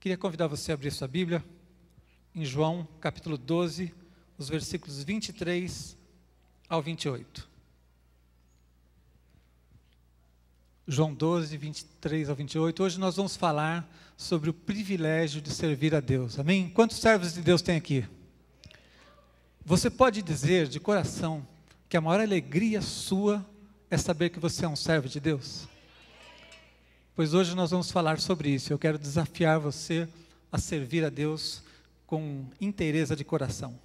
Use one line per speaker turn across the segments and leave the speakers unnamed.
Queria convidar você a abrir sua Bíblia em João, capítulo 12, os versículos 23 ao 28. João 12, 23 ao 28. Hoje nós vamos falar sobre o privilégio de servir a Deus. Amém? Quantos servos de Deus tem aqui? Você pode dizer de coração que a maior alegria sua é saber que você é um servo de Deus? Pois hoje nós vamos falar sobre isso. Eu quero desafiar você a servir a Deus com inteireza de coração.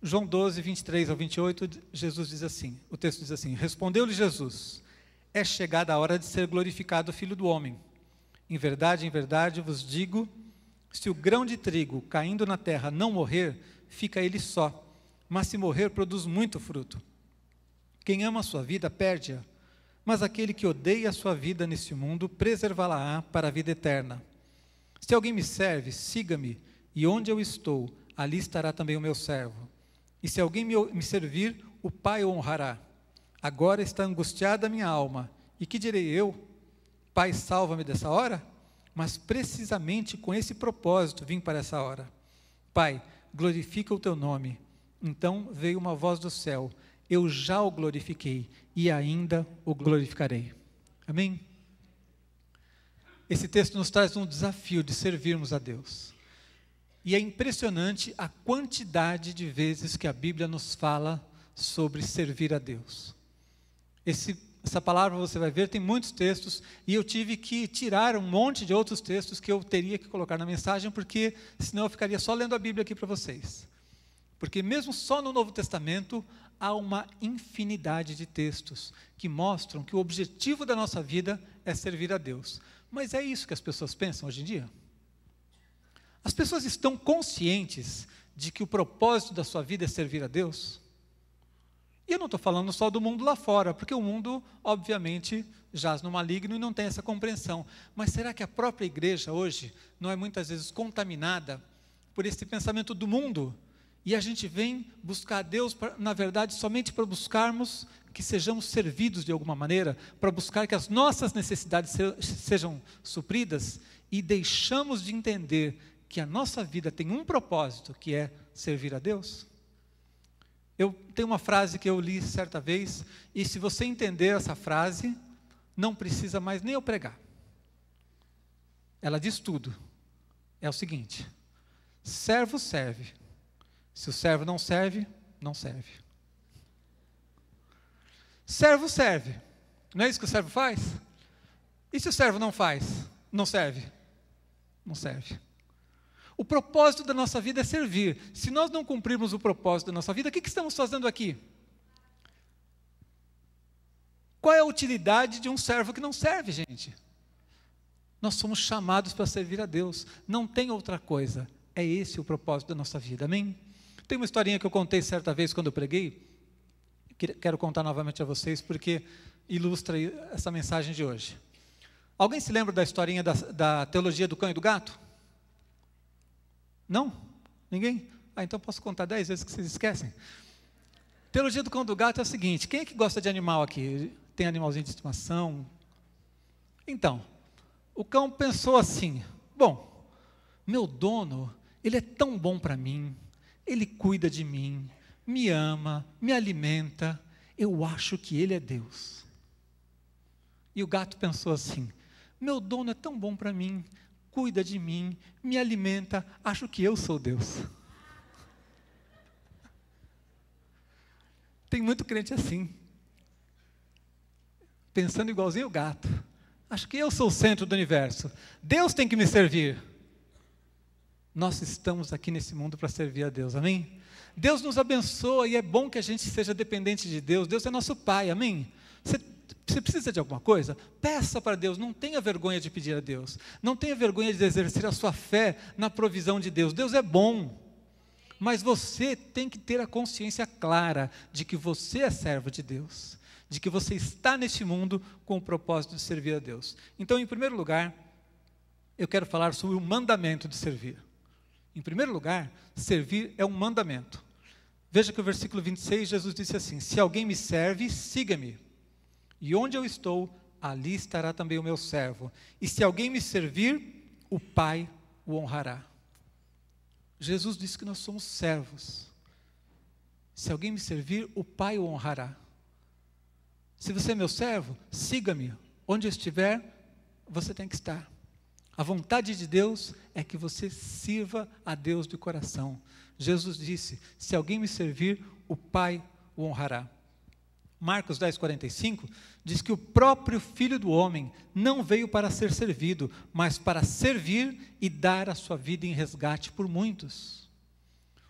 João 12, 23 ao 28, Jesus diz assim, o texto diz assim: Respondeu-lhe Jesus: É chegada a hora de ser glorificado o Filho do Homem. Em verdade vos digo, se o grão de trigo caindo na terra não morrer, fica ele só, mas se morrer, produz muito fruto. Quem ama a sua vida, perde-a, mas aquele que odeia a sua vida neste mundo, preservá-la-á para a vida eterna. Se alguém me serve, siga-me, e onde eu estou, ali estará também o meu servo. E se alguém me servir, o Pai o honrará. Agora está angustiada a minha alma, e que direi eu? Pai, salva-me dessa hora? Mas precisamente com esse propósito vim para essa hora. Pai, glorifica o teu nome. Então veio uma voz do céu: Eu já o glorifiquei, e ainda o glorificarei. Amém? Esse texto nos traz um desafio de servirmos a Deus. E é impressionante a quantidade de vezes que a Bíblia nos fala sobre servir a Deus. Essa palavra, você vai ver, tem muitos textos, e eu tive que tirar um monte de outros textos que eu teria que colocar na mensagem, porque senão eu ficaria só lendo a Bíblia aqui para vocês. Porque mesmo só no Novo Testamento, há uma infinidade de textos que mostram que o objetivo da nossa vida é servir a Deus. Mas é isso que as pessoas pensam hoje em dia? As pessoas estão conscientes de que o propósito da sua vida é servir a Deus? E eu não estou falando só do mundo lá fora, porque o mundo, obviamente, jaz no maligno e não tem essa compreensão. Mas será que a própria igreja hoje não é muitas vezes contaminada por esse pensamento do mundo? E a gente vem buscar a Deus, na verdade, somente para buscarmos que sejamos servidos de alguma maneira, para buscar que as nossas necessidades sejam supridas, e deixamos de entender que a nossa vida tem um propósito, que é servir a Deus? Eu tenho uma frase que eu li certa vez, e se você entender essa frase, não precisa mais nem eu pregar. Ela diz tudo. É o seguinte: servo serve. Se o servo não serve, não serve. Servo serve. Não é isso que o servo faz? E se o servo não faz? Não serve? Não serve. O propósito da nossa vida é servir. Se nós não cumprirmos o propósito da nossa vida, o que estamos fazendo aqui? Qual é a utilidade de um servo que não serve, gente? Nós somos chamados para servir a Deus. Não tem outra coisa. É esse o propósito da nossa vida. Amém? Tem uma historinha que eu contei certa vez quando eu preguei. Quero contar novamente a vocês, porque ilustra essa mensagem de hoje. Alguém se lembra da historinha da teologia do cão e do gato? Não? Ninguém? Então posso contar 10 vezes que vocês esquecem. Teologia do cão e do gato é o seguinte: quem é que gosta de animal aqui? Tem animalzinho de estimação? Então, o cão pensou assim: bom, meu dono, ele é tão bom para mim, ele cuida de mim, me ama, me alimenta, eu acho que ele é Deus. E o gato pensou assim: meu dono é tão bom para mim, cuida de mim, me alimenta, acho que eu sou Deus. Tem muito crente assim, pensando igualzinho o gato. Acho que eu sou o centro do universo, Deus tem que me servir. Nós estamos aqui nesse mundo para servir a Deus, amém? Deus nos abençoa e é bom que a gente seja dependente de Deus. Deus é nosso Pai, amém? Você precisa de alguma coisa? Peça para Deus, não tenha vergonha de pedir a Deus. Não tenha vergonha de exercer a sua fé na provisão de Deus. Deus é bom, mas você tem que ter a consciência clara de que você é servo de Deus, de que você está neste mundo com o propósito de servir a Deus. Então, em primeiro lugar, eu quero falar sobre o mandamento de servir. Em primeiro lugar, servir é um mandamento. Veja que o versículo 26, Jesus disse assim: se alguém me serve, siga-me. E onde eu estou, ali estará também o meu servo. E se alguém me servir, o Pai o honrará. Jesus disse que nós somos servos. Se alguém me servir, o Pai o honrará. Se você é meu servo, siga-me. Onde eu estiver, você tem que estar. A vontade de Deus é que você sirva a Deus de coração. Jesus disse, se alguém me servir, o Pai o honrará. Marcos 10:45 diz que o próprio Filho do Homem não veio para ser servido, mas para servir e dar a sua vida em resgate por muitos.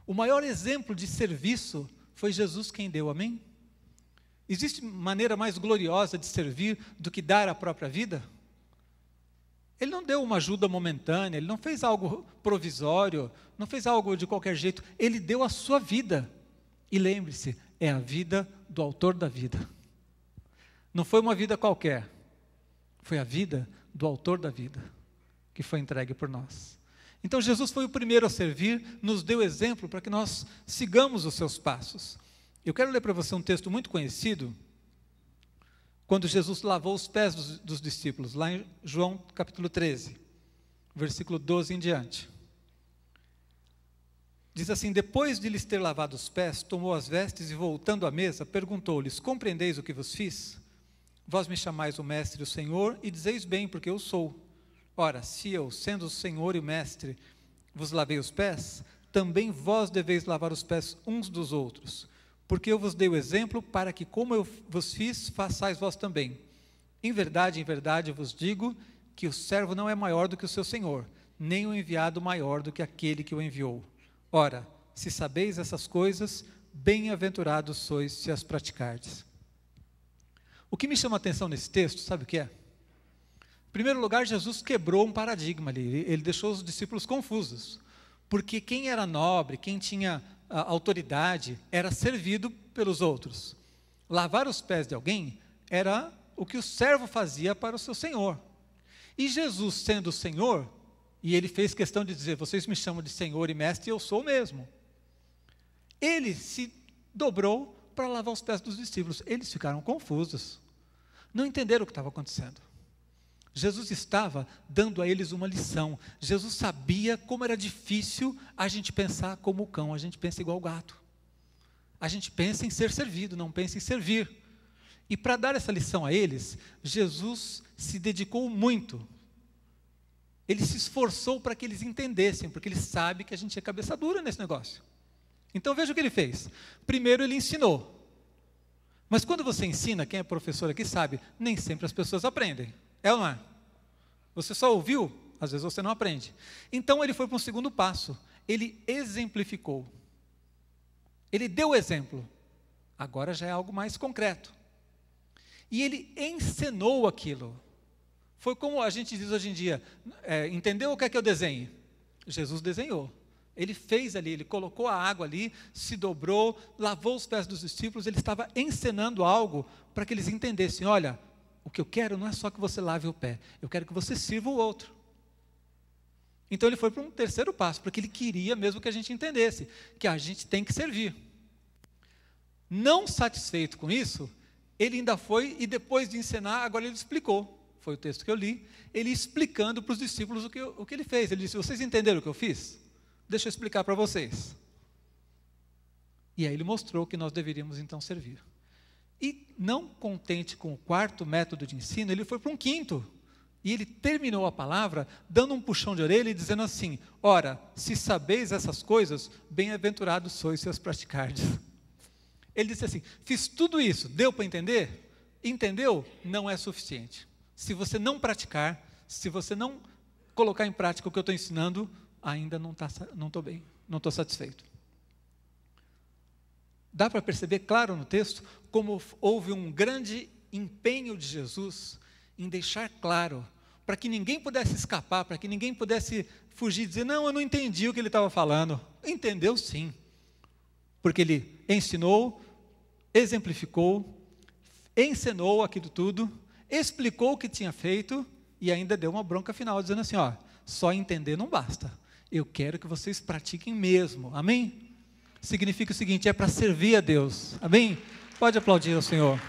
O maior exemplo de serviço foi Jesus quem deu, amém? Existe maneira mais gloriosa de servir do que dar a própria vida? Ele não deu uma ajuda momentânea, ele não fez algo provisório, não fez algo de qualquer jeito, ele deu a sua vida. E lembre-se, é a vida do autor da vida. Não foi uma vida qualquer, foi a vida do autor da vida, que foi entregue por nós. Então Jesus foi o primeiro a servir, nos deu exemplo para que nós sigamos os seus passos. Eu quero ler para você um texto muito conhecido, quando Jesus lavou os pés dos discípulos, lá em João capítulo 13, versículo 12 em diante. Diz assim, depois de lhes ter lavado os pés, tomou as vestes e voltando à mesa, perguntou-lhes, compreendeis o que vos fiz? Vós me chamais o mestre e o Senhor, e dizeis bem, porque eu sou. Ora, se eu, sendo o Senhor e o mestre, vos lavei os pés, também vós deveis lavar os pés uns dos outros. Porque eu vos dei o exemplo para que, como eu vos fiz, façais vós também. Em verdade, vos digo que o servo não é maior do que o seu senhor, nem o enviado maior do que aquele que o enviou. Ora, se sabeis essas coisas, bem-aventurados sois se as praticardes. O que me chama a atenção nesse texto, sabe o que é? Em primeiro lugar, Jesus quebrou um paradigma ali, ele deixou os discípulos confusos. Porque quem era nobre, quem tinha autoridade, era servido pelos outros. Lavar os pés de alguém era o que o servo fazia para o seu senhor. E Jesus, sendo o Senhor, e ele fez questão de dizer, vocês me chamam de Senhor e Mestre, e eu sou o mesmo. Ele se dobrou para lavar os pés dos discípulos. Eles ficaram confusos. Não entenderam o que estava acontecendo. Jesus estava dando a eles uma lição. Jesus sabia como era difícil a gente pensar como o cão, a gente pensa igual o gato. A gente pensa em ser servido, não pensa em servir. E para dar essa lição a eles, Jesus se dedicou muito. Ele se esforçou para que eles entendessem, porque ele sabe que a gente é cabeça dura nesse negócio. Então veja o que ele fez. Primeiro ele ensinou. Mas quando você ensina, quem é professor aqui sabe, nem sempre as pessoas aprendem. É ou não é? Você só ouviu, às vezes você não aprende. Então ele foi para um segundo passo. Ele exemplificou. Ele deu o exemplo. Agora já é algo mais concreto. E ele ensinou aquilo. Foi como a gente diz hoje em dia, entendeu o que é que eu desenhe? Jesus desenhou. Ele fez ali, ele colocou a água ali, se dobrou, lavou os pés dos discípulos, ele estava ensinando algo para que eles entendessem, olha, o que eu quero não é só que você lave o pé, eu quero que você sirva o outro. Então ele foi para um terceiro passo, porque ele queria mesmo que a gente entendesse, que a gente tem que servir. Não satisfeito com isso, ele ainda foi, e depois de ensinar, agora ele explicou. Foi o texto que eu li, ele explicando para os discípulos o que ele fez. Ele disse, vocês entenderam o que eu fiz? Deixa eu explicar para vocês. E aí ele mostrou que nós deveríamos então servir. E não contente com o quarto método de ensino, ele foi para um quinto. E ele terminou a palavra dando um puxão de orelha e dizendo assim, ora, se sabeis essas coisas, bem-aventurados sois se as praticardes. Ele disse assim, fiz tudo isso, deu para entender? Entendeu? Não é suficiente. Se você não praticar, se você não colocar em prática o que eu estou ensinando, ainda não estou bem, não estou satisfeito. Dá para perceber claro no texto como houve um grande empenho de Jesus em deixar claro, para que ninguém pudesse escapar, para que ninguém pudesse fugir e dizer, não, eu não entendi o que ele estava falando. Entendeu sim, porque ele ensinou, exemplificou, ensinou aquilo tudo, explicou o que tinha feito e ainda deu uma bronca final, dizendo assim, ó, só entender não basta, eu quero que vocês pratiquem mesmo, amém? Significa o seguinte, é para servir a Deus, amém? Pode aplaudir ao Senhor.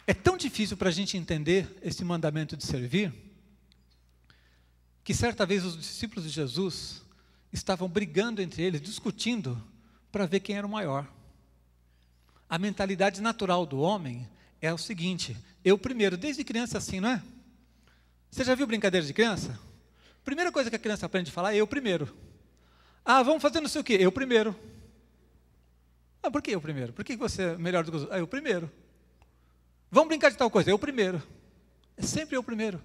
É tão difícil para a gente entender esse mandamento de servir, que certa vez os discípulos de Jesus estavam brigando entre eles, discutindo, para ver quem era o maior. A mentalidade natural do homem é o seguinte: eu primeiro, desde criança assim, não é? Você já viu brincadeira de criança? Primeira coisa que a criança aprende a falar é eu primeiro. Ah, vamos fazer não sei o quê, eu primeiro. Ah, por que eu primeiro? Por que você é melhor do que os outros? Ah, eu primeiro. Vamos brincar de tal coisa, eu primeiro. É sempre eu primeiro.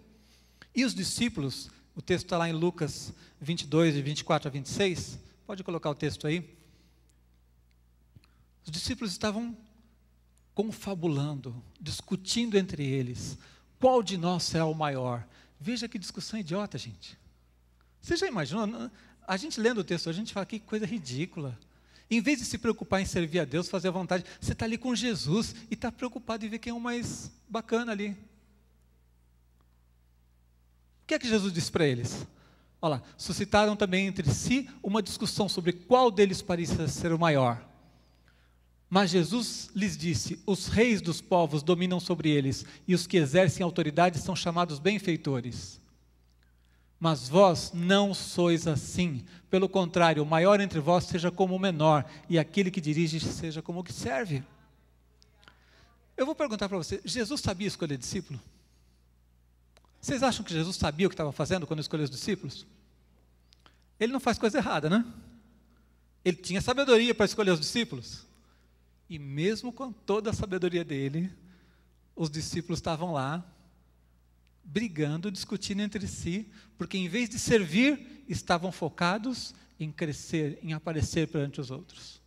E os discípulos, o texto está lá em Lucas 22, de 24 a 26, pode colocar o texto aí. Os discípulos estavam confabulando, discutindo entre eles, qual de nós será o maior? Veja que discussão idiota, gente. Você já imaginou? A gente lendo o texto, a gente fala que coisa ridícula. Em vez de se preocupar em servir a Deus, fazer a vontade, você está ali com Jesus e está preocupado em ver quem é o mais bacana ali. O que é que Jesus disse para eles? Olha lá, suscitaram também entre si uma discussão sobre qual deles parecia ser o maior. Mas Jesus lhes disse: os reis dos povos dominam sobre eles, e os que exercem autoridade são chamados benfeitores. Mas vós não sois assim. Pelo contrário, o maior entre vós seja como o menor, e aquele que dirige seja como o que serve. Eu vou perguntar para você: Jesus sabia escolher discípulo? Vocês acham que Jesus sabia o que estava fazendo quando escolheu os discípulos? Ele não faz coisa errada, né? Ele tinha sabedoria para escolher os discípulos. E mesmo com toda a sabedoria dele, os discípulos estavam lá, brigando, discutindo entre si, porque em vez de servir, estavam focados em crescer, em aparecer perante os outros.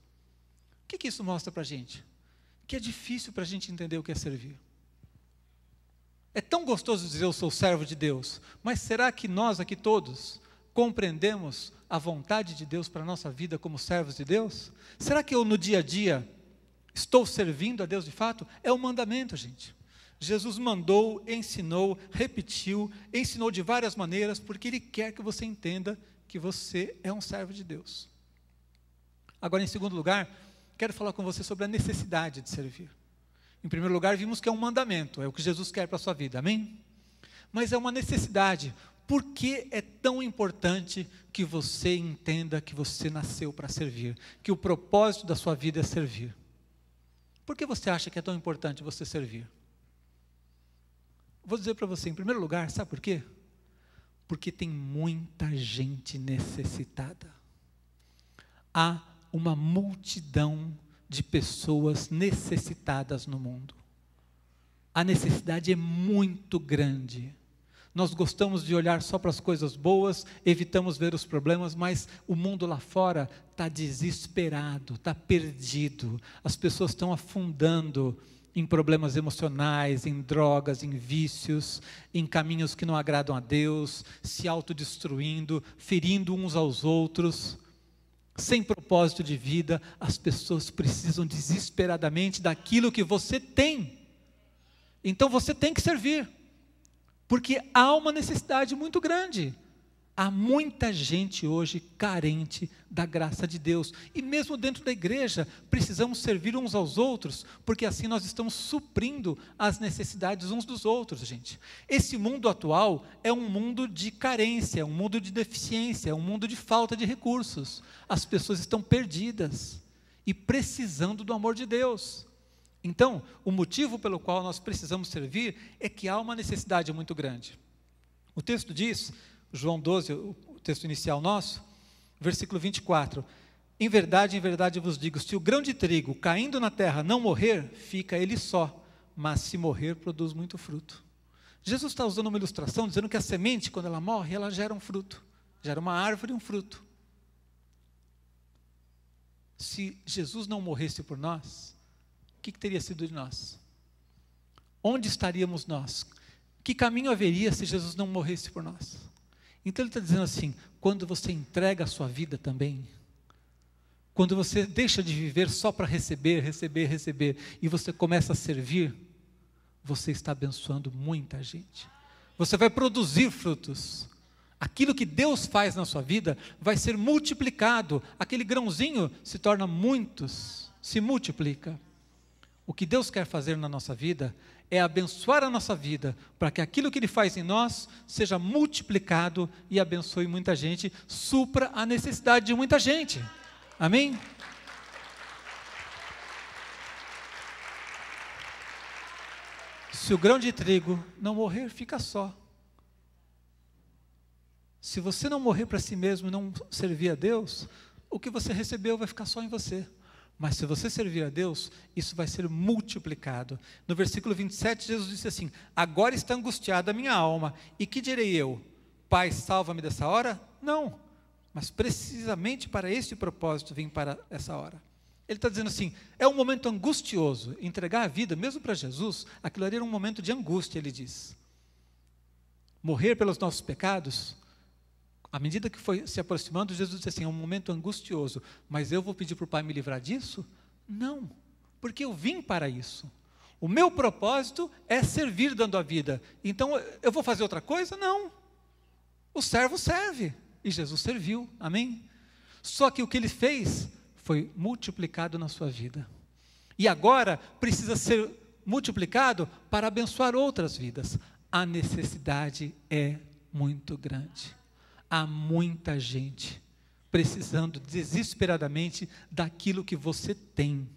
O que isso mostra para a gente? Que é difícil para a gente entender o que é servir. É tão gostoso dizer eu sou servo de Deus, mas será que nós aqui todos compreendemos a vontade de Deus para a nossa vida como servos de Deus? Será que eu no dia a dia estou servindo a Deus de fato? É um mandamento, gente. Jesus mandou, ensinou, repetiu, ensinou de várias maneiras, porque Ele quer que você entenda que você é um servo de Deus. Agora, em segundo lugar, quero falar com você sobre a necessidade de servir. Em primeiro lugar, vimos que é um mandamento, é o que Jesus quer para a sua vida, amém? Mas é uma necessidade. Por que é tão importante que você entenda que você nasceu para servir? Que o propósito da sua vida é servir? Por que você acha que é tão importante você servir? Vou dizer para você, em primeiro lugar, sabe por quê? Porque tem muita gente necessitada. Há uma multidão de pessoas necessitadas no mundo. A necessidade é muito grande. Nós gostamos de olhar só para as coisas boas, evitamos ver os problemas, mas o mundo lá fora está desesperado, está perdido. As pessoas estão afundando em problemas emocionais, em drogas, em vícios, em caminhos que não agradam a Deus, se autodestruindo, ferindo uns aos outros, sem propósito de vida. As pessoas precisam desesperadamente daquilo que você tem. Então você tem que servir. Porque há uma necessidade muito grande. Há muita gente hoje carente da graça de Deus. E mesmo dentro da igreja, precisamos servir uns aos outros, porque assim nós estamos suprindo as necessidades uns dos outros, gente. Esse mundo atual é um mundo de carência, um mundo de deficiência, um mundo de falta de recursos. As pessoas estão perdidas e precisando do amor de Deus. Então, o motivo pelo qual nós precisamos servir é que há uma necessidade muito grande. O texto diz, João 12, o texto inicial nosso, versículo 24, em verdade vos digo, se o grão de trigo caindo na terra não morrer, fica ele só, mas se morrer, produz muito fruto. Jesus está usando uma ilustração, dizendo que a semente, quando ela morre, ela gera um fruto, gera uma árvore e um fruto. Se Jesus não morresse por nós, o que teria sido de nós? Onde estaríamos nós? Que caminho haveria se Jesus não morresse por nós? Então ele está dizendo assim, quando você entrega a sua vida também, quando você deixa de viver só para receber, e você começa a servir, você está abençoando muita gente. Você vai produzir frutos. Aquilo que Deus faz na sua vida vai ser multiplicado. Aquele grãozinho se torna muitos, se multiplica. O que Deus quer fazer na nossa vida é abençoar a nossa vida, para que aquilo que Ele faz em nós seja multiplicado e abençoe muita gente, supra a necessidade de muita gente. Amém? Se o grão de trigo não morrer, fica só. Se você não morrer para si mesmo e não servir a Deus, o que você recebeu vai ficar só em você. Mas se você servir a Deus, isso vai ser multiplicado. No versículo 27, Jesus disse assim: agora está angustiada a minha alma, e que direi eu? Pai, salva-me dessa hora? Não, mas precisamente para este propósito vim para essa hora. Ele está dizendo assim, é um momento angustioso, entregar a vida, mesmo para Jesus, aquilo ali era um momento de angústia, ele diz. Morrer pelos nossos pecados, à medida que foi se aproximando, Jesus disse assim, é um momento angustioso, mas eu vou pedir para o Pai me livrar disso? Não, porque eu vim para isso. O meu propósito é servir dando a vida. Então, eu vou fazer outra coisa? Não. O servo serve, e Jesus serviu, amém? Só que o que ele fez foi multiplicado na sua vida. E agora precisa ser multiplicado para abençoar outras vidas. A necessidade é muito grande. Há muita gente precisando desesperadamente daquilo que você tem.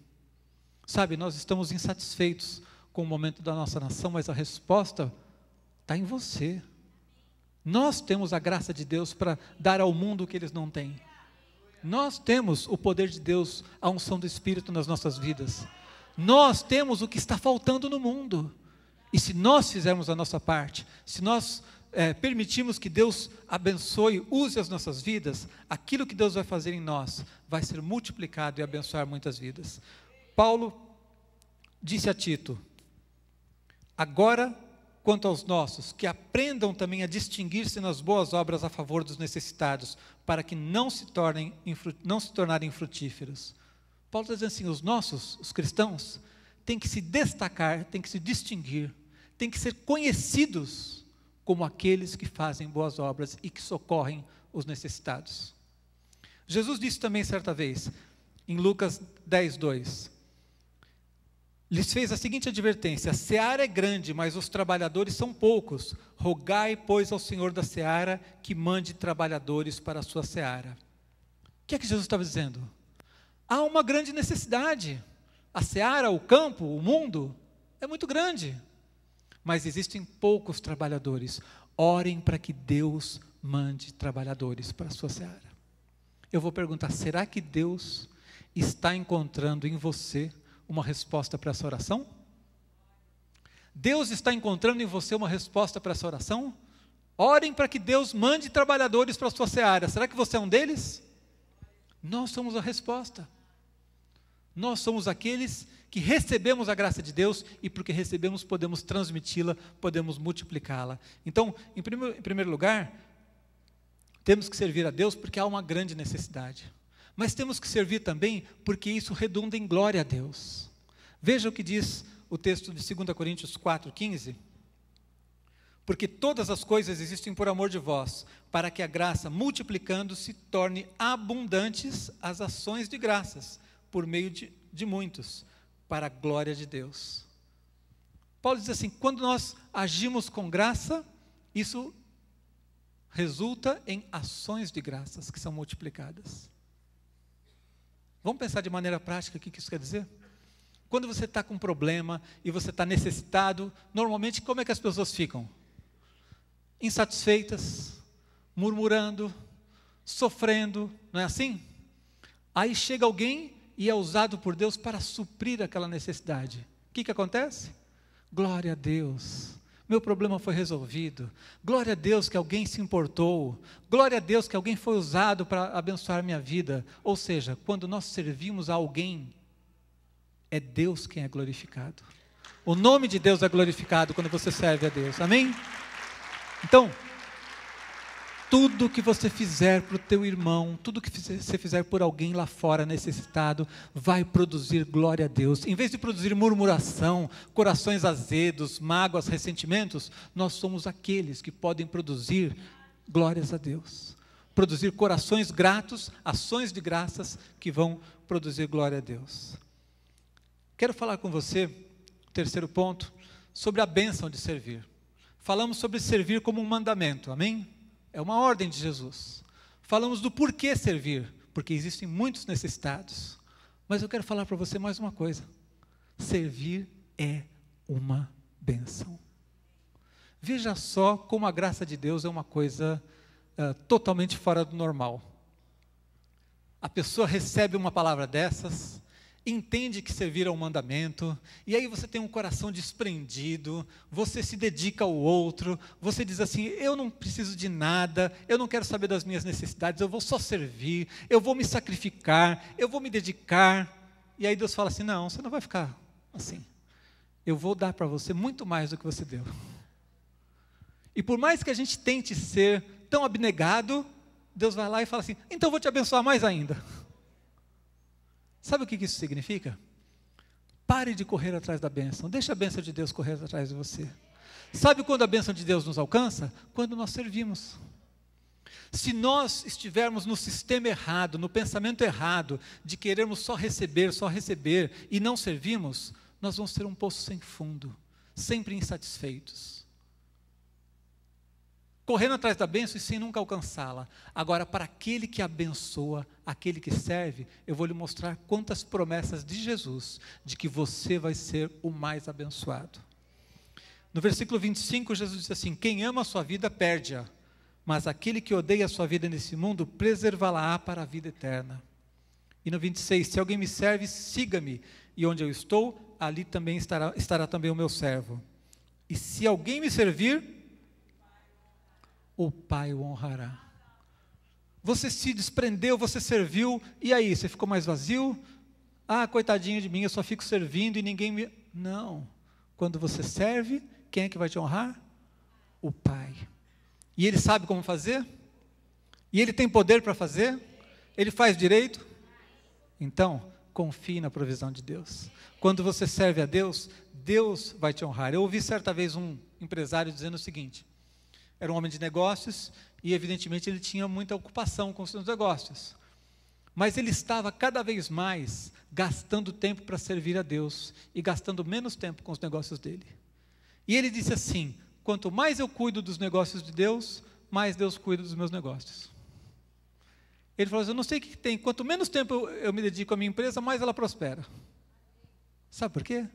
Sabe, nós estamos insatisfeitos com o momento da nossa nação, mas a resposta está em você. Nós temos a graça de Deus para dar ao mundo o que eles não têm. Nós temos o poder de Deus, a unção do Espírito nas nossas vidas. Nós temos o que está faltando no mundo. E se nós fizermos a nossa parte, se nós permitirmos que Deus abençoe, use as nossas vidas, aquilo que Deus vai fazer em nós vai ser multiplicado e abençoar muitas vidas. Paulo disse a Tito, agora, quanto aos nossos, que aprendam também a distinguir-se nas boas obras a favor dos necessitados, para que não se tornarem infrutíferos. Paulo está dizendo assim, os nossos, os cristãos, têm que se destacar, têm que se distinguir, têm que ser conhecidos como aqueles que fazem boas obras e que socorrem os necessitados. Jesus disse também certa vez, em Lucas 10:2, lhes fez a seguinte advertência, a seara é grande, mas os trabalhadores são poucos, rogai, pois, ao Senhor da seara, que mande trabalhadores para a sua seara. O que é que Jesus estava dizendo? Há uma grande necessidade, a seara, o campo, o mundo, é muito grande, mas existem poucos trabalhadores, orem para que Deus mande trabalhadores para a sua seara. Eu vou perguntar, será que Deus está encontrando em você uma resposta para essa oração? Deus está encontrando em você uma resposta para essa oração? Orem para que Deus mande trabalhadores para a sua seara. Será que você é um deles? Nós somos a resposta. Nós somos aqueles que recebemos a graça de Deus e porque recebemos podemos transmiti-la, podemos multiplicá-la. Então, em primeiro lugar, temos que servir a Deus porque há uma grande necessidade. Mas temos que servir também porque isso redunda em glória a Deus. Veja o que diz o texto de 2 Coríntios 4:15. Porque todas as coisas existem por amor de vós, para que a graça, multiplicando-se, torne abundantes as ações de graças, por meio de muitos, para a glória de Deus. Paulo diz assim, quando nós agimos com graça, isso resulta em ações de graças que são multiplicadas. Vamos pensar de maneira prática o que isso quer dizer? Quando você está com um problema e você está necessitado, normalmente como é que as pessoas ficam? Insatisfeitas, murmurando, sofrendo, não é assim? Aí chega alguém e é usado por Deus para suprir aquela necessidade. O que acontece? Glória a Deus, meu problema foi resolvido. Glória a Deus que alguém se importou. Glória a Deus que alguém foi usado para abençoar minha vida. Ou seja, quando nós servimos a alguém, é Deus quem é glorificado. O nome de Deus é glorificado quando você serve a Deus. Amém? Então, tudo que você fizer para o teu irmão, tudo que você fizer por alguém lá fora necessitado, vai produzir glória a Deus. Em vez de produzir murmuração, corações azedos, mágoas, ressentimentos, nós somos aqueles que podem produzir glórias a Deus. Produzir corações gratos, ações de graças que vão produzir glória a Deus. Quero falar com você, terceiro ponto, sobre a bênção de servir. Falamos sobre servir como um mandamento, amém? É uma ordem de Jesus. Falamos do porquê servir, porque existem muitos necessitados. Mas eu quero falar para você mais uma coisa. Servir é uma bênção. Veja só como a graça de Deus é uma coisa totalmente fora do normal. A pessoa recebe uma palavra dessas, entende que servir é um mandamento, e aí você tem um coração desprendido, você se dedica ao outro, você diz assim, eu não preciso de nada, eu não quero saber das minhas necessidades, eu vou só servir, eu vou me sacrificar, eu vou me dedicar. E aí Deus fala assim, não, você não vai ficar assim. Eu vou dar para você muito mais do que você deu. E por mais que a gente tente ser tão abnegado, Deus vai lá e fala assim, então eu vou te abençoar mais ainda. Sabe o que isso significa? Pare de correr atrás da bênção. Deixa a bênção de Deus correr atrás de você. Sabe quando a bênção de Deus nos alcança? Quando nós servimos. Se nós estivermos no sistema errado, no pensamento errado, de querermos só receber e não servimos, nós vamos ter um poço sem fundo, sempre insatisfeitos. Correndo atrás da bênção e sem nunca alcançá-la. Agora, para aquele que abençoa, aquele que serve, eu vou lhe mostrar quantas promessas de Jesus, de que você vai ser o mais abençoado. No versículo 25, Jesus diz assim, quem ama a sua vida, perde-a, mas aquele que odeia a sua vida nesse mundo, preservá-la-á para a vida eterna. E no 26, se alguém me serve, siga-me, e onde eu estou, ali também estará também o meu servo. E se alguém me servir, o Pai o honrará. Você se desprendeu, você serviu, e aí, você ficou mais vazio? Ah, coitadinho de mim, eu só fico servindo e ninguém me... Não, quando você serve, quem é que vai te honrar? O Pai. E Ele sabe como fazer? E Ele tem poder para fazer? Ele faz direito? Então, confie na provisão de Deus. Quando você serve a Deus, Deus vai te honrar. Eu ouvi certa vez um empresário dizendo o seguinte, era um homem de negócios e evidentemente ele tinha muita ocupação com os seus negócios. Mas ele estava cada vez mais gastando tempo para servir a Deus e gastando menos tempo com os negócios dele. E ele disse assim, quanto mais eu cuido dos negócios de Deus, mais Deus cuida dos meus negócios. Ele falou assim, eu não sei o que tem, quanto menos tempo eu me dedico à minha empresa, mais ela prospera. Sabe por quê?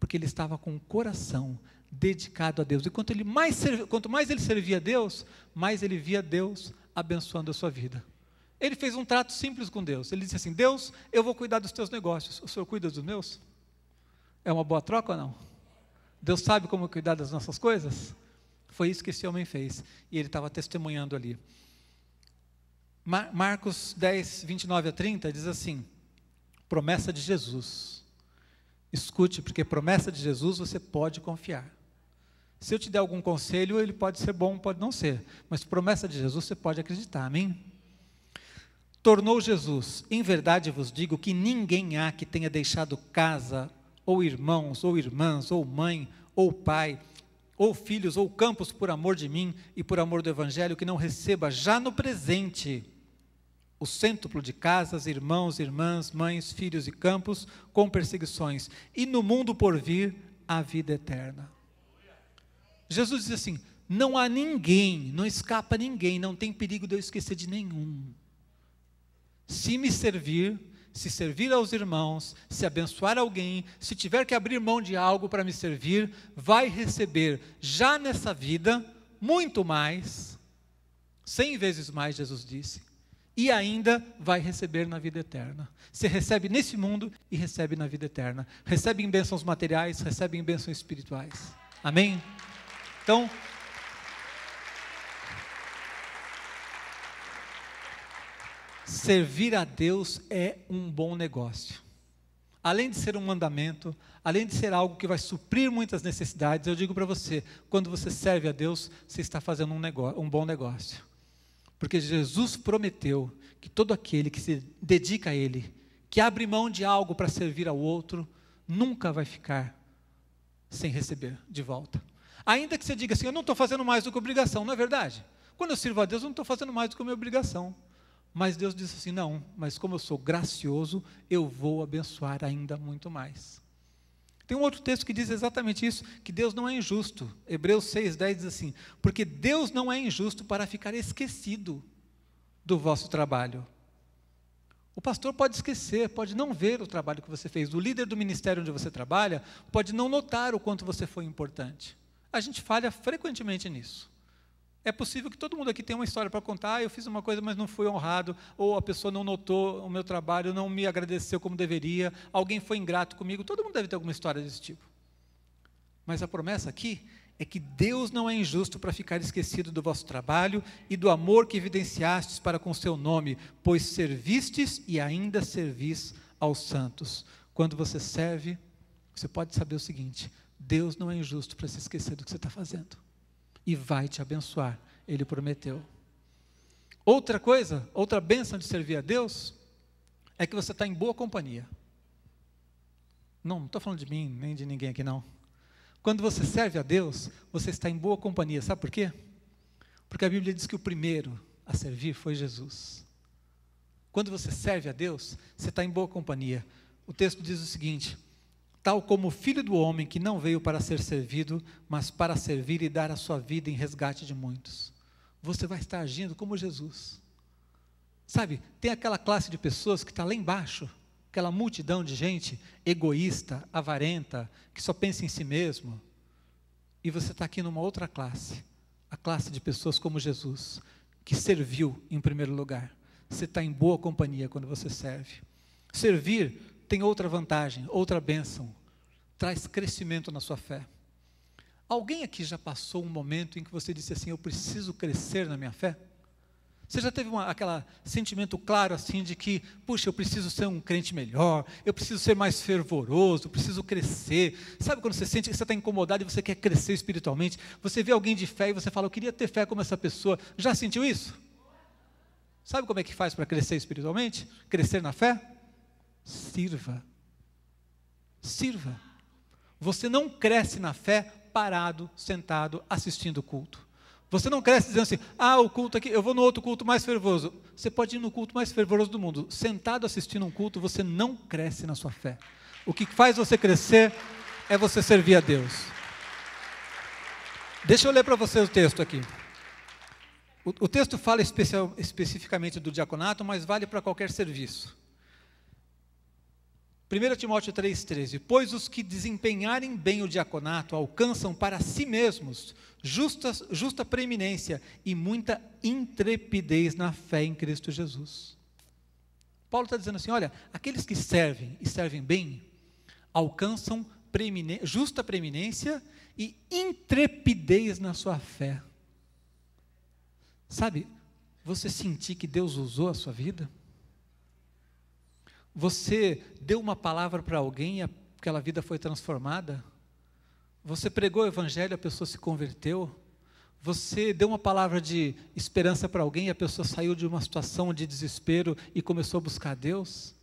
Porque ele estava com o coração dedicado a Deus. E quanto mais ele servia a Deus, mais ele via Deus abençoando a sua vida. Ele fez um trato simples com Deus. Ele disse assim, Deus, eu vou cuidar dos teus negócios. O Senhor cuida dos meus? É uma boa troca ou não? Deus sabe como cuidar das nossas coisas? Foi isso que esse homem fez. E ele estava testemunhando ali. Marcos 10, 29 a 30 diz assim, promessa de Jesus. Escute, porque promessa de Jesus você pode confiar. Se eu te der algum conselho, ele pode ser bom, pode não ser. Mas promessa de Jesus você pode acreditar, amém? Tornou Jesus, em verdade vos digo que ninguém há que tenha deixado casa, ou irmãos, ou irmãs, ou mãe, ou pai, ou filhos, ou campos por amor de mim e por amor do Evangelho, que não receba já no presente o cêntuplo de casas, irmãos, irmãs, mães, filhos e campos, com perseguições, e no mundo por vir a vida eterna. Jesus diz assim, não há ninguém, não escapa ninguém, não tem perigo de eu esquecer de nenhum. Se me servir, se servir aos irmãos, se abençoar alguém, se tiver que abrir mão de algo para me servir, vai receber já nessa vida, muito mais, 100 vezes mais, Jesus disse, e ainda vai receber na vida eterna. Você recebe nesse mundo e recebe na vida eterna. Recebe em bênçãos materiais, recebe em bênçãos espirituais. Amém? Então, servir a Deus é um bom negócio. Além de ser um mandamento, além de ser algo que vai suprir muitas necessidades, eu digo para você, quando você serve a Deus, você está fazendo um bom negócio. Porque Jesus prometeu que todo aquele que se dedica a Ele, que abre mão de algo para servir ao outro, nunca vai ficar sem receber de volta. Ainda que você diga assim, eu não estou fazendo mais do que obrigação, não é verdade? Quando eu sirvo a Deus, eu não estou fazendo mais do que a minha obrigação. Mas Deus disse assim, não, mas como eu sou gracioso, eu vou abençoar ainda muito mais. Tem um outro texto que diz exatamente isso, que Deus não é injusto. Hebreus 6:10 diz assim: porque Deus não é injusto para ficar esquecido do vosso trabalho. O pastor pode esquecer, pode não ver o trabalho que você fez. O líder do ministério onde você trabalha pode não notar o quanto você foi importante. A gente falha frequentemente nisso. É possível que todo mundo aqui tenha uma história para contar: eu fiz uma coisa, mas não fui honrado, ou a pessoa não notou o meu trabalho, não me agradeceu como deveria, alguém foi ingrato comigo. Todo mundo deve ter alguma história desse tipo. Mas a promessa aqui é que Deus não é injusto para ficar esquecido do vosso trabalho e do amor que evidenciastes para com o seu nome, pois servistes e ainda servis aos santos. Quando você serve, você pode saber o seguinte: Deus não é injusto para se esquecer do que você está fazendo. E vai te abençoar, Ele prometeu. Outra coisa, outra bênção de servir a Deus, é que você está em boa companhia. Não estou falando de mim, nem de ninguém aqui não. Quando você serve a Deus, você está em boa companhia. Sabe por quê? Porque a Bíblia diz que o primeiro a servir foi Jesus. Quando você serve a Deus, você está em boa companhia. O texto diz o seguinte: tal como o Filho do Homem, que não veio para ser servido, mas para servir e dar a sua vida em resgate de muitos. Você vai estar agindo como Jesus. Sabe, tem aquela classe de pessoas que está lá embaixo, aquela multidão de gente egoísta, avarenta, que só pensa em si mesmo. E você está aqui numa outra classe, a classe de pessoas como Jesus, que serviu em primeiro lugar. Você está em boa companhia quando você serve. Servir tem outra vantagem, outra bênção, traz crescimento na sua fé. Alguém aqui já passou um momento em que você disse assim: eu preciso crescer na minha fé? Você já teve aquele sentimento claro assim de que, puxa, eu preciso ser um crente melhor, eu preciso ser mais fervoroso, eu preciso crescer. Sabe quando você sente que você está incomodado e você quer crescer espiritualmente? Você vê alguém de fé e você fala: eu queria ter fé como essa pessoa. Já sentiu isso? Sabe como é que faz para crescer espiritualmente? Crescer na fé? Sirva. Sirva. Você não cresce na fé parado, sentado, assistindo o culto. Você não cresce dizendo assim: o culto aqui, eu vou no outro culto mais fervoroso. Você pode ir no culto mais fervoroso do mundo. Sentado assistindo um culto, você não cresce na sua fé. O que faz você crescer é você servir a Deus. Deixa eu ler para você o texto aqui. O texto fala especificamente do diaconato, mas vale para qualquer serviço. 1 Timóteo 3,13: pois os que desempenharem bem o diaconato alcançam para si mesmos justa preeminência e muita intrepidez na fé em Cristo Jesus. Paulo está dizendo assim: olha, aqueles que servem e servem bem, alcançam justa preeminência e intrepidez na sua fé. Sabe, você sentir que Deus usou a sua vida? Você deu uma palavra para alguém e aquela vida foi transformada? Você pregou o evangelho e a pessoa se converteu? Você deu uma palavra de esperança para alguém e a pessoa saiu de uma situação de desespero e começou a buscar Deus?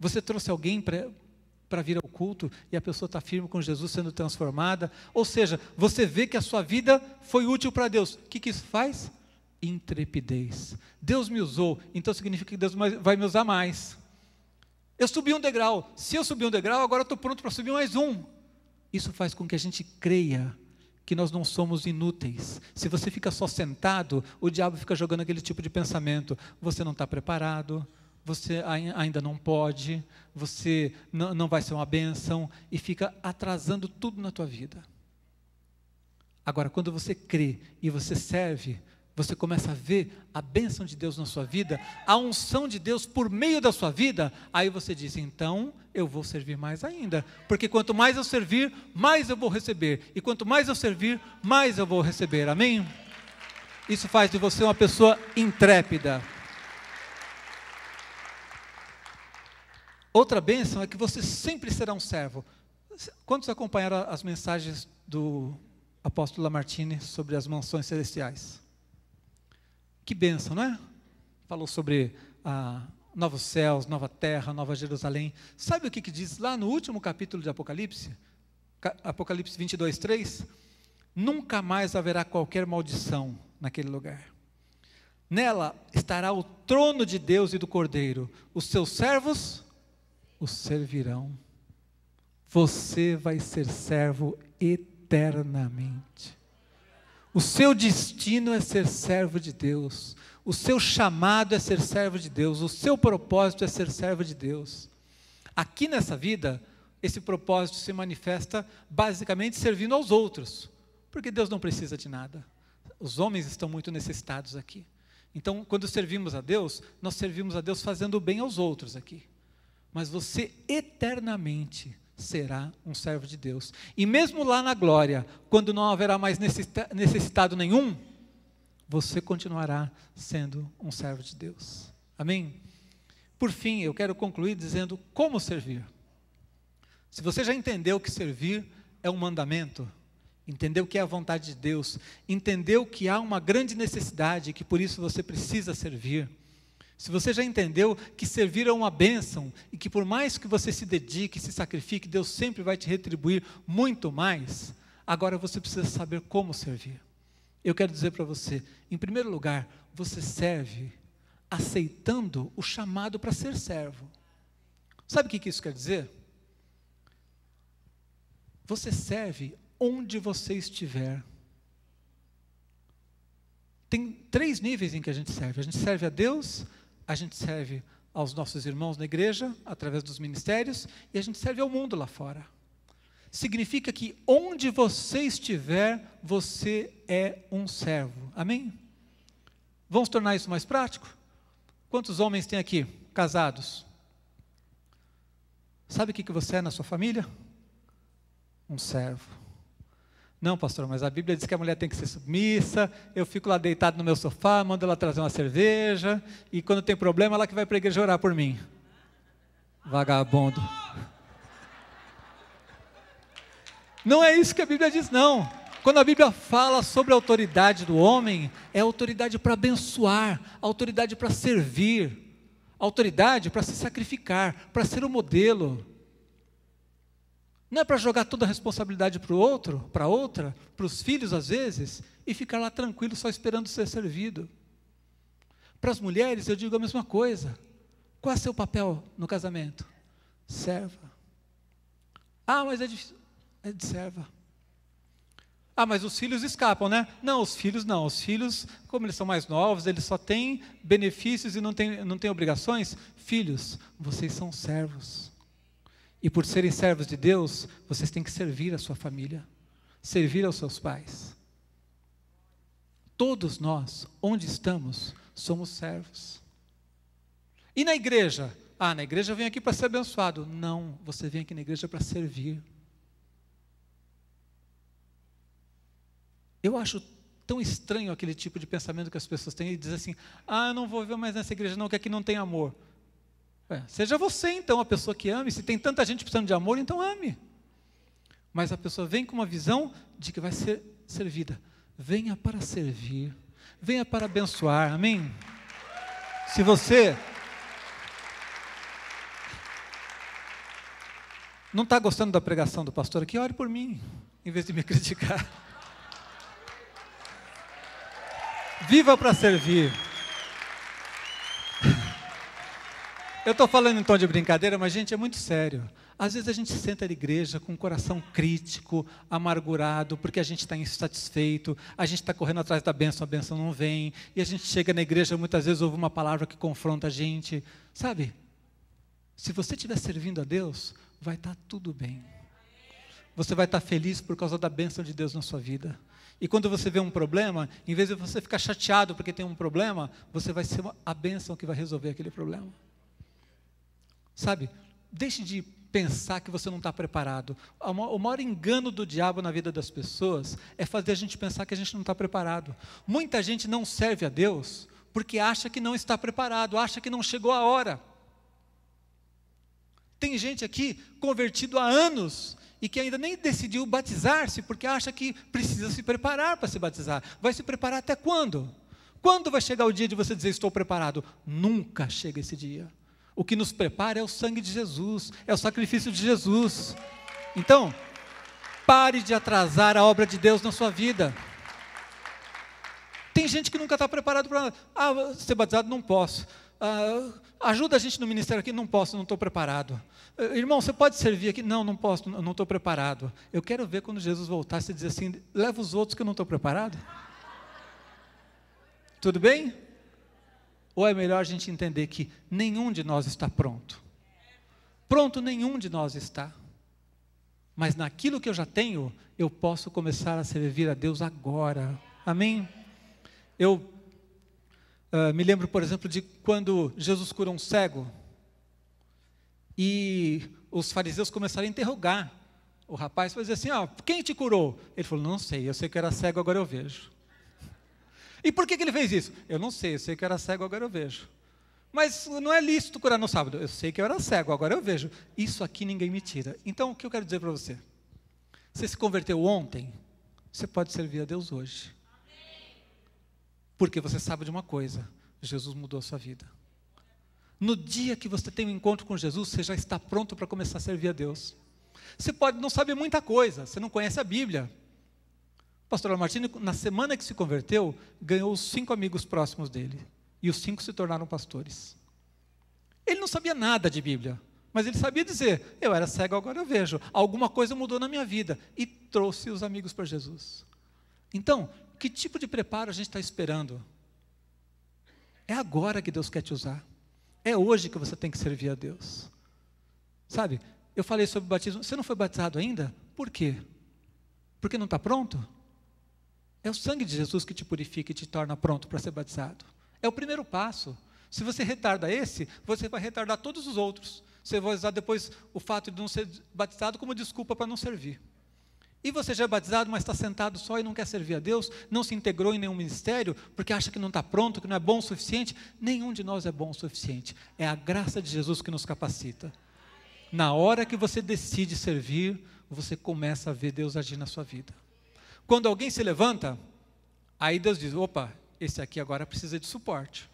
Você trouxe alguém para vir ao culto e a pessoa está firme com Jesus, sendo transformada? Ou seja, você vê que a sua vida foi útil para Deus. O que isso faz? Intrepidez. Deus me usou, então significa que Deus vai me usar mais. Eu subi um degrau. Se eu subir um degrau, agora eu estou pronto para subir mais um. Isso faz com que a gente creia que nós não somos inúteis. Se você fica só sentado, o diabo fica jogando aquele tipo de pensamento: você não está preparado, você ainda não pode, você não vai ser uma bênção, e fica atrasando tudo na tua vida. Agora, quando você crê e você serve, você começa a ver a bênção de Deus na sua vida, a unção de Deus por meio da sua vida. Aí você diz: então eu vou servir mais ainda, porque quanto mais eu servir, mais eu vou receber, e quanto mais eu servir, mais eu vou receber. Amém? Isso faz de você uma pessoa intrépida. Outra bênção é que você sempre será um servo. Quantos acompanharam as mensagens do apóstolo Lamartine sobre as mansões celestiais? Que bênção, não é? Falou sobre novos céus, nova terra, nova Jerusalém. Sabe o que diz lá no último capítulo de Apocalipse? Apocalipse 22:3. Nunca mais haverá qualquer maldição naquele lugar. Nela estará o trono de Deus e do Cordeiro. Os seus servos o servirão. você vai ser servo eternamente. O seu destino é ser servo de Deus. O seu chamado é ser servo de Deus. O seu propósito é ser servo de Deus. Aqui nessa vida, esse propósito se manifesta basicamente servindo aos outros, porque Deus não precisa de nada. Os homens estão muito necessitados aqui. Então, quando servimos a Deus, nós servimos a Deus fazendo o bem aos outros aqui. Mas você eternamente será um servo de Deus. E mesmo lá na glória, quando não haverá mais necessitado nenhum, você continuará sendo um servo de Deus. Amém? Por fim, eu quero concluir dizendo como servir. Se você já entendeu que servir é um mandamento, entendeu que é a vontade de Deus, entendeu que há uma grande necessidade e que por isso você precisa servir, se você já entendeu que servir é uma bênção e que por mais que você se dedique, se sacrifique, Deus sempre vai te retribuir muito mais, agora você precisa saber como servir. Eu quero dizer para você, em primeiro lugar, você serve aceitando o chamado para ser servo. Sabe o que isso quer dizer? Você serve onde você estiver. Tem 3 níveis em que a gente serve. A gente serve a Deus, a gente serve aos nossos irmãos na igreja, através dos ministérios, e a gente serve ao mundo lá fora. Significa que onde você estiver, você é um servo. Amém? Vamos tornar isso mais prático? Quantos homens tem aqui, casados? Sabe o que você é na sua família? Um servo. Não, pastor, mas a Bíblia diz que a mulher tem que ser submissa, eu fico lá deitado no meu sofá, mando ela trazer uma cerveja, e quando tem problema, ela que vai para a igreja orar por mim. Vagabundo. Não é isso que a Bíblia diz, não. Quando a Bíblia fala sobre a autoridade do homem, é autoridade para abençoar, autoridade para servir, autoridade para se sacrificar, para ser o modelo. Não é para jogar toda a responsabilidade para o outro, para outra, para os filhos às vezes, e ficar lá tranquilo só esperando ser servido. Para as mulheres eu digo a mesma coisa. Qual é o seu papel no casamento? Serva. Ah, mas é difícil. É de serva. Ah, mas os filhos escapam, né? Não, os filhos não. Os filhos, como eles são mais novos, eles só têm benefícios e não têm obrigações. Filhos, vocês são servos. E por serem servos de Deus, vocês têm que servir a sua família, servir aos seus pais. Todos nós, onde estamos, somos servos. E na igreja? Ah, na igreja eu venho aqui para ser abençoado. Não, você vem aqui na igreja para servir. Eu acho tão estranho aquele tipo de pensamento que as pessoas têm e dizem assim, ah, eu não vou ver mais nessa igreja não, que aqui não tem amor. Seja você então a pessoa que ame, se tem tanta gente precisando de amor, então ame. Mas a pessoa vem com uma visão de que vai ser servida. Venha para servir, venha para abençoar, amém? Se você não está gostando da pregação do pastor aqui, ore por mim, em vez de me criticar. Viva para servir. Eu estou falando em tom de brincadeira, mas, gente, é muito sério. Às vezes a gente senta na igreja com um coração crítico, amargurado, porque a gente está insatisfeito, a gente está correndo atrás da bênção, a bênção não vem, e a gente chega na igreja, muitas vezes ouve uma palavra que confronta a gente. Sabe, se você estiver servindo a Deus, vai estar tudo bem. Você vai estar feliz por causa da bênção de Deus na sua vida. E quando você vê um problema, em vez de você ficar chateado porque tem um problema, você vai ser a bênção que vai resolver aquele problema. Sabe, deixe de pensar que você não está preparado. O maior engano do diabo na vida das pessoas é fazer a gente pensar que a gente não está preparado. Muita gente não serve a Deus porque acha que não está preparado, acha que não chegou a hora. Tem gente aqui convertido há anos e que ainda nem decidiu batizar-se porque acha que precisa se preparar para se batizar. Vai se preparar até quando? Quando vai chegar o dia de você dizer estou preparado? Nunca chega esse dia. O que nos prepara é o sangue de Jesus, é o sacrifício de Jesus. Então, pare de atrasar a obra de Deus na sua vida. Tem gente que nunca está preparado para ser batizado, não posso. ajuda a gente no ministério aqui, não posso, não estou preparado. Irmão, você pode servir aqui? Não, não posso, não estou preparado. Eu quero ver quando Jesus voltar, você dizer assim, leva os outros que eu não estou preparado. Tudo bem? Ou é melhor a gente entender que nenhum de nós está pronto? Pronto, nenhum de nós está. Mas naquilo que eu já tenho, eu posso começar a servir a Deus agora. Amém? Eu me lembro, por exemplo, de quando Jesus curou um cego e os fariseus começaram a interrogar o rapaz, para dizer assim, quem te curou? Ele falou, não sei, eu sei que eu era cego, agora eu vejo. E por que ele fez isso? Eu não sei, eu sei que eu era cego, agora eu vejo. Mas não é lícito curar no sábado. Eu sei que eu era cego, agora eu vejo. Isso aqui ninguém me tira. Então, o que eu quero dizer para você? Você se converteu ontem, você pode servir a Deus hoje. Porque você sabe de uma coisa, Jesus mudou a sua vida. No dia que você tem um encontro com Jesus, você já está pronto para começar a servir a Deus. Você pode não saber muita coisa, você não conhece a Bíblia. O pastor Lamartine, na semana que se converteu, ganhou os 5 amigos próximos dele. E os 5 se tornaram pastores. Ele não sabia nada de Bíblia, mas ele sabia dizer, eu era cego, agora eu vejo. Alguma coisa mudou na minha vida. E trouxe os amigos para Jesus. Então, que tipo de preparo a gente está esperando? É agora que Deus quer te usar. É hoje que você tem que servir a Deus. Sabe, eu falei sobre batismo. Você não foi batizado ainda? Por quê? Porque não está pronto? É o sangue de Jesus que te purifica e te torna pronto para ser batizado. É o primeiro passo. Se você retarda esse, você vai retardar todos os outros. Você vai usar depois o fato de não ser batizado como desculpa para não servir. E você já é batizado, mas está sentado só e não quer servir a Deus, não se integrou em nenhum ministério, porque acha que não está pronto, que não é bom o suficiente. Nenhum de nós é bom o suficiente. É a graça de Jesus que nos capacita. Na hora que você decide servir, você começa a ver Deus agir na sua vida. Quando alguém se levanta, aí Deus diz, opa, esse aqui agora precisa de suporte.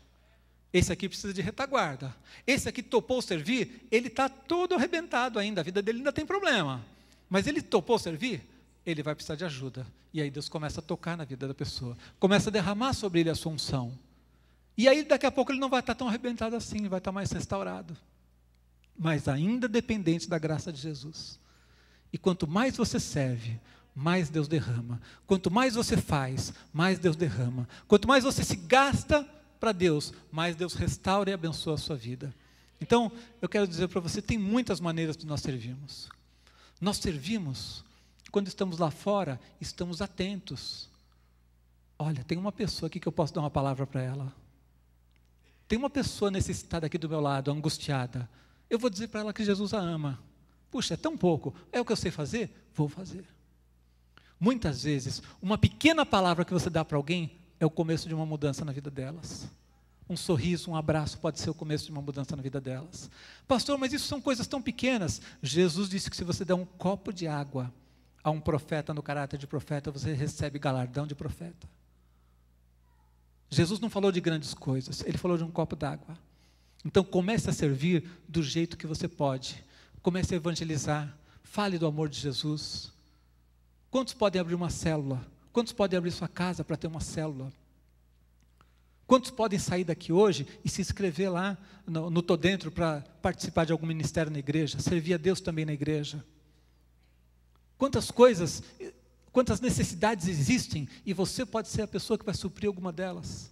Esse aqui precisa de retaguarda. Esse aqui topou servir, ele está todo arrebentado ainda, a vida dele ainda tem problema. Mas ele topou servir, ele vai precisar de ajuda. E aí Deus começa a tocar na vida da pessoa. Começa a derramar sobre ele a sua unção. E aí daqui a pouco ele não vai estar tão arrebentado assim, vai estar mais restaurado. Mas ainda dependente da graça de Jesus. E quanto mais você serve, mais Deus derrama. Quanto mais você faz, mais Deus derrama. Quanto mais você se gasta para Deus, mais Deus restaura e abençoa a sua vida. Então, eu quero dizer para você, tem muitas maneiras de nós servirmos. Nós servimos, quando estamos lá fora, estamos atentos. Olha, tem uma pessoa aqui que eu posso dar uma palavra para ela. Tem uma pessoa necessitada aqui do meu lado, angustiada. Eu vou dizer para ela que Jesus a ama. Puxa, é tão pouco. É o que eu sei fazer? Vou fazer. Muitas vezes, uma pequena palavra que você dá para alguém é o começo de uma mudança na vida delas. Um sorriso, um abraço pode ser o começo de uma mudança na vida delas. Pastor, mas isso são coisas tão pequenas. Jesus disse que se você der um copo de água a um profeta no caráter de profeta, você recebe galardão de profeta. Jesus não falou de grandes coisas, ele falou de um copo d'água. Então comece a servir do jeito que você pode. Comece a evangelizar. Fale do amor de Jesus. Quantos podem abrir uma célula? Quantos podem abrir sua casa para ter uma célula? Quantos podem sair daqui hoje e se inscrever lá no Tô Dentro para participar de algum ministério na igreja? Servir a Deus também na igreja? Quantas coisas, quantas necessidades existem e você pode ser a pessoa que vai suprir alguma delas?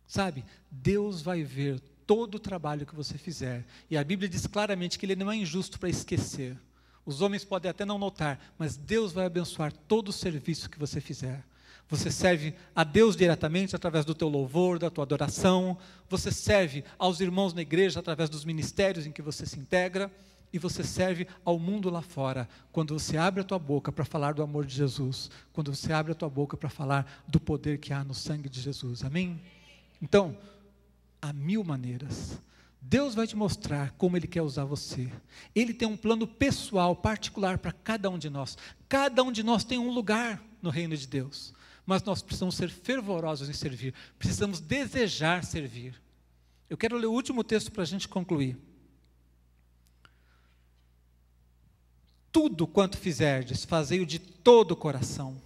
Sabe, Deus vai ver todo o trabalho que você fizer. E a Bíblia diz claramente que Ele não é injusto para esquecer. Os homens podem até não notar, mas Deus vai abençoar todo o serviço que você fizer. Você serve a Deus diretamente através do teu louvor, da tua adoração. Você serve aos irmãos na igreja através dos ministérios em que você se integra. E você serve ao mundo lá fora, quando você abre a tua boca para falar do amor de Jesus. Quando você abre a tua boca para falar do poder que há no sangue de Jesus. Amém? Então, há 1000 maneiras. Deus vai te mostrar como Ele quer usar você. Ele tem um plano pessoal, particular para cada um de nós. Cada um de nós tem um lugar no reino de Deus. Mas nós precisamos ser fervorosos em servir. Precisamos desejar servir. Eu quero ler o último texto para a gente concluir. Tudo quanto fizerdes, fazei-o de todo o coração.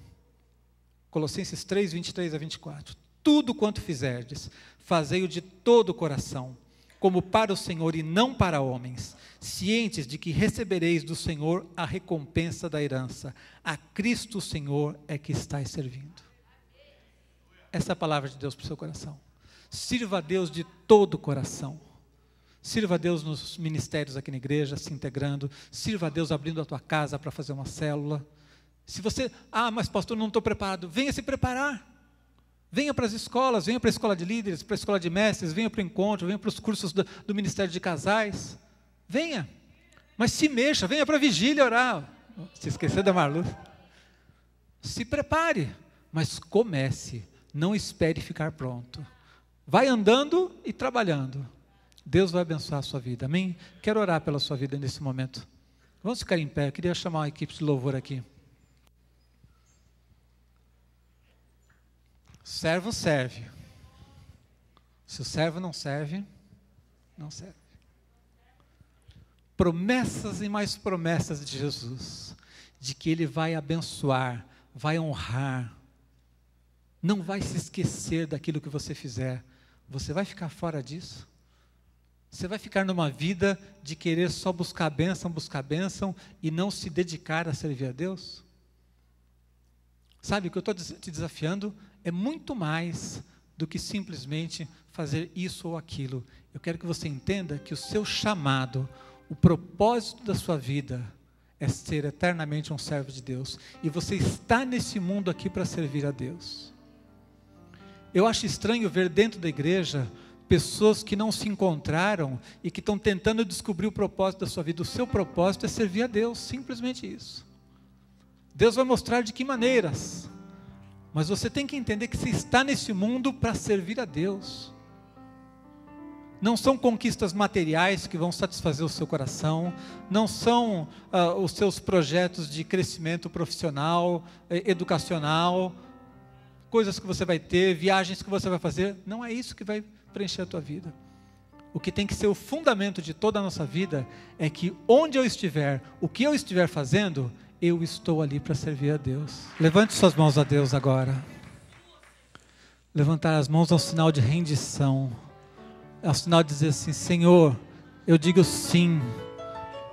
Colossenses 3, 23 a 24. Tudo quanto fizerdes, fazei-o de todo o coração, como para o Senhor e não para homens, cientes de que recebereis do Senhor a recompensa da herança. A Cristo o Senhor é que estáis servindo. Essa é a palavra de Deus para o seu coração. Sirva a Deus de todo o coração. Sirva a Deus nos ministérios aqui na igreja, se integrando. Sirva a Deus abrindo a tua casa para fazer uma célula. Se você, mas pastor, não estou preparado, venha se preparar. Venha para as escolas, venha para a escola de líderes, para a escola de mestres, venha para o encontro, venha para os cursos do Ministério de Casais. Venha, mas se mexa, venha para a vigília orar. Se esquecer da Marlu. Se prepare, mas comece, não espere ficar pronto. Vai andando e trabalhando. Deus vai abençoar a sua vida, amém? Quero orar pela sua vida nesse momento. Vamos ficar em pé, eu queria chamar uma equipe de louvor aqui. Servo serve. Se o servo não serve, não serve. Promessas e mais promessas de Jesus, de que Ele vai abençoar, vai honrar, não vai se esquecer daquilo que você fizer. Você vai ficar fora disso? Você vai ficar numa vida de querer só buscar bênção e não se dedicar a servir a Deus? Sabe, o que eu estou te desafiando é muito mais do que simplesmente fazer isso ou aquilo. Eu quero que você entenda que o seu chamado, o propósito da sua vida é ser eternamente um servo de Deus. E você está nesse mundo aqui para servir a Deus. Eu acho estranho ver dentro da igreja pessoas que não se encontraram e que estão tentando descobrir o propósito da sua vida. O seu propósito é servir a Deus, simplesmente isso. Deus vai mostrar de que maneiras. Mas você tem que entender que você está nesse mundo para servir a Deus. Não são conquistas materiais que vão satisfazer o seu coração, não são os seus projetos de crescimento profissional, educacional, coisas que você vai ter, viagens que você vai fazer. Não é isso que vai preencher a tua vida. O que tem que ser o fundamento de toda a nossa vida é que onde eu estiver, o que eu estiver fazendo, eu estou ali para servir a Deus. Levante suas mãos a Deus agora. Levantar as mãos é um sinal de rendição. É um sinal de dizer assim: Senhor, eu digo sim.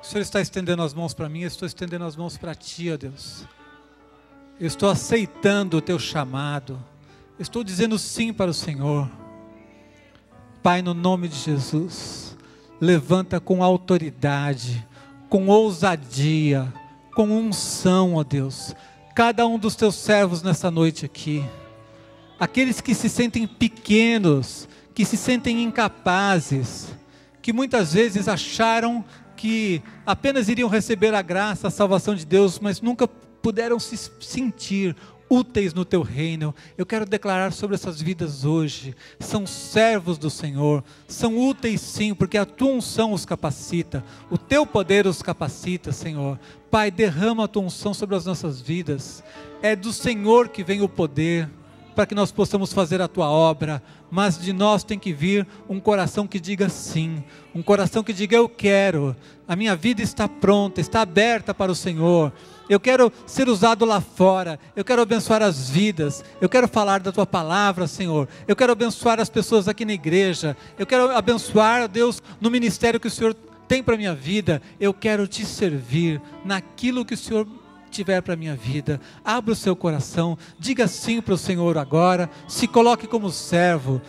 O Senhor está estendendo as mãos para mim, eu estou estendendo as mãos para Ti, ó Deus. Eu estou aceitando o Teu chamado. Eu estou dizendo sim para o Senhor. Pai, no nome de Jesus, levanta com autoridade, com ousadia, com unção, ó Deus, cada um dos Teus servos nessa noite aqui. Aqueles que se sentem pequenos, que se sentem incapazes, que muitas vezes acharam que apenas iriam receber a graça, a salvação de Deus, mas nunca puderam se sentir úteis no Teu reino. Eu quero declarar sobre essas vidas hoje: são servos do Senhor, são úteis sim, porque a Tua unção os capacita, o Teu poder os capacita, Senhor. Pai, derrama a Tua unção sobre as nossas vidas. É do Senhor que vem o poder para que nós possamos fazer a Tua obra, mas de nós tem que vir um coração que diga sim, um coração que diga: eu quero, a minha vida está pronta, está aberta para o Senhor, eu quero ser usado lá fora, eu quero abençoar as vidas, eu quero falar da Tua palavra, Senhor, eu quero abençoar as pessoas aqui na igreja, eu quero abençoar, Deus, no ministério que o Senhor tem para a minha vida. Eu quero Te servir naquilo que o Senhor tiver para a minha vida. Abra o seu coração, diga sim para o Senhor agora, se coloque como servo,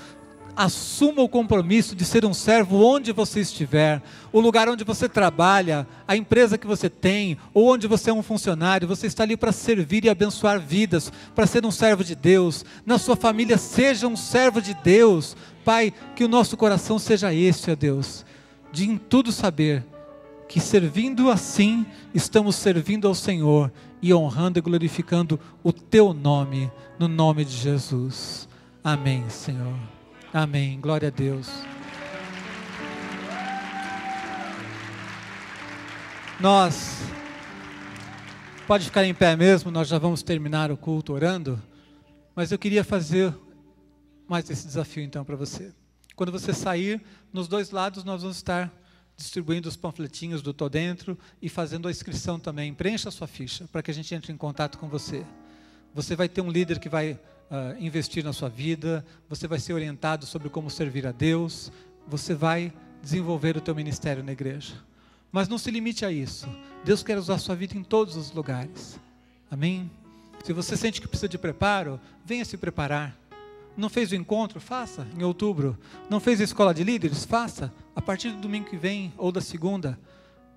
assuma o compromisso de ser um servo onde você estiver, o lugar onde você trabalha, a empresa que você tem, ou onde você é um funcionário. Você está ali para servir e abençoar vidas, para ser um servo de Deus. Na sua família, seja um servo de Deus. Pai, que o nosso coração seja esse, ó Deus, de em tudo saber que servindo assim, estamos servindo ao Senhor e honrando e glorificando o Teu nome, no nome de Jesus. Amém, Senhor. Amém. Glória a Deus. Pode ficar em pé mesmo, nós já vamos terminar o culto orando, mas eu queria fazer mais esse desafio então para você. Quando você sair, nos dois lados nós vamos estar distribuindo os panfletinhos do Tô Dentro e fazendo a inscrição também. Preencha a sua ficha para que a gente entre em contato com você. Você vai ter um líder que vai investir na sua vida, você vai ser orientado sobre como servir a Deus, você vai desenvolver o teu ministério na igreja. Mas não se limite a isso. Deus quer usar a sua vida em todos os lugares. Amém? Se você sente que precisa de preparo, venha se preparar. Não fez o encontro? Faça em outubro. Não fez a escola de líderes? Faça a partir do domingo que vem ou da segunda.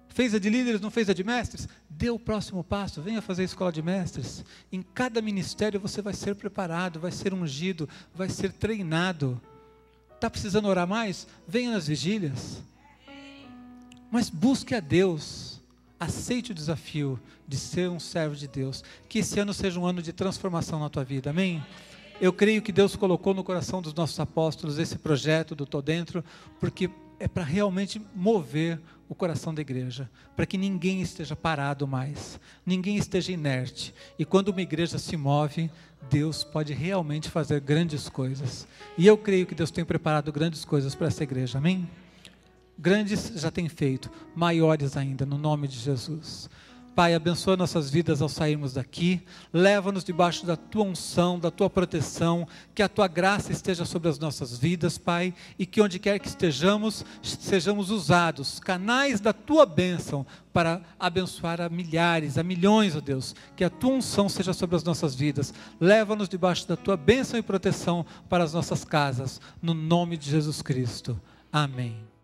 Fez a de líderes, não fez a de mestres? Dê o próximo passo, venha fazer a escola de mestres. Em cada ministério você vai ser preparado, vai ser ungido, vai ser treinado. Está precisando orar mais? Venha nas vigílias. Mas busque a Deus. Aceite o desafio de ser um servo de Deus. Que esse ano seja um ano de transformação na tua vida, amém? Eu creio que Deus colocou no coração dos nossos apóstolos esse projeto do Tô Dentro, porque é para realmente mover o coração da igreja, para que ninguém esteja parado mais, ninguém esteja inerte. E quando uma igreja se move, Deus pode realmente fazer grandes coisas. E eu creio que Deus tem preparado grandes coisas para essa igreja, amém? Grandes já tem feito, maiores ainda, no nome de Jesus. Pai, abençoa nossas vidas ao sairmos daqui, leva-nos debaixo da Tua unção, da Tua proteção, que a Tua graça esteja sobre as nossas vidas, Pai, e que onde quer que estejamos, sejamos usados, canais da Tua bênção, para abençoar a milhares, a milhões, ó Deus, que a Tua unção seja sobre as nossas vidas, leva-nos debaixo da Tua bênção e proteção para as nossas casas, no nome de Jesus Cristo, amém.